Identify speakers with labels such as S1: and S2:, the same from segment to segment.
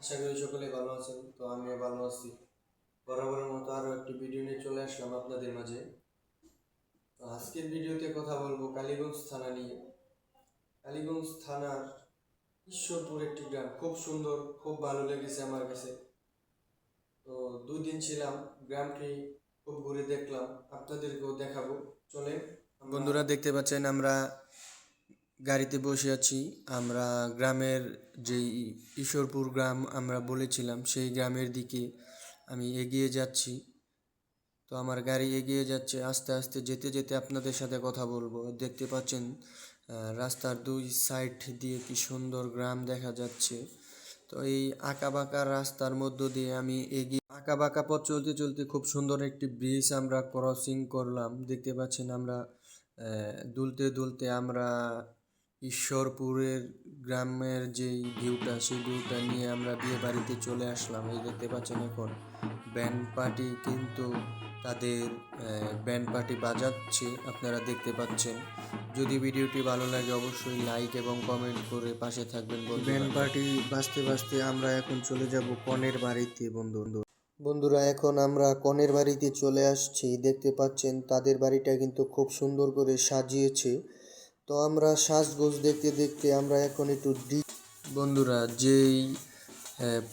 S1: আশা করি সকলে ভালো আছেন। তো আমিও ভালো আছি। বরাবরের মতো আরো একটি ভিডিও নিয়ে চলে আসলাম আপনাদের মাঝে। তো আজকের ভিডিওতে কথা বলবো কালীগঞ্জ থানা নিয়ে। কালীগঞ্জ থানার ঈশ্বরপুর একটি গ্রাম, খুব সুন্দর, খুব ভালো লেগেছে আমার কাছে। তো 2 দিন ছিলাম, গ্রামটি খুব ঘুরে দেখলাম, আপনাদেরকেও দেখাবো। চলেন। বন্ধুরা দেখতে পাচ্ছেন আমরা গাড়িতে বসে আছি। আমরা গ্রামের যেই ঈশ্বরপুর গ্রাম আমরা বলেছিলাম সেই গ্রামের দিকে আমি এগিয়ে যাচ্ছি। তো আমার গাড়ি এগিয়ে যাচ্ছে, আস্তে আস্তে যেতে যেতে আপনাদের সাথে কথা বলবো। দেখতে পাচ্ছেন রাস্তার 2 সাইড দিয়ে কি সুন্দর গ্রাম দেখা যাচ্ছে। তো এই আঁকাবাঁকা রাস্তার মধ্য দিয়ে আমি এগিয়ে আঁকাবাঁকা পথ চলতে চলতে খুব সুন্দর একটি ব্রিজ আমরা ক্রসিং করলাম। দেখতে পাচ্ছেন আমরা দুলতে দুলতে আমরা ঈশ্বরপুরের গ্রামের যেই ভিউটা, সেই ভিউটা নিয়ে আমরা বিয়ে বাড়িতে চলে আসলাম। এই দেখতে পাচ্ছেন এখন ব্যান্ড পার্টি কিন্তু তাদের ব্যান্ড পার্টি বাজাচ্ছে, আপনারা দেখতে পাচ্ছেন। যদি ভিডিওটি ভালো লাগে অবশ্যই লাইক এবং কমেন্ট করে পাশে থাকবেন। ব্যান্ড পার্টি বাজতে বাজতে আমরা এখন চলে যাব কনের বাড়িতে। বন্ধুরা এখন আমরা কনের বাড়িতে চলে আসছি। দেখতে পাচ্ছেন তাদের বাড়িটা কিন্তু খুব সুন্দর করে সাজিয়েছে। তো আমরা সাজগোজ দেখতে দেখতে আমরা এখন একটু বন্ধুরা যেই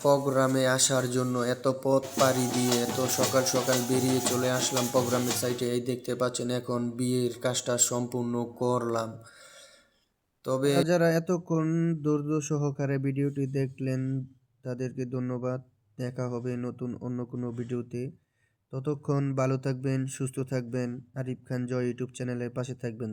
S1: প্রোগ্রামে আসার জন্য এত পথ পাড়ি দিয়ে এত সকাল সকাল বেরিয়ে চলে আসলাম প্রোগ্রামের সাইটে। এই দেখতে পাচ্ছেন এখন বিয়ের কাজটা সম্পূর্ণ করলাম। তবে যারা এতক্ষণ ধৈর্য সহকারে ভিডিওটি দেখলেন তাদেরকে ধন্যবাদ। দেখা হবে নতুন অন্য কোনো ভিডিওতে। ততক্ষণ ভালো থাকবেন, সুস্থ থাকবেন। আরিফ খান জয় ইউটিউব চ্যানেলের পাশে থাকবেন।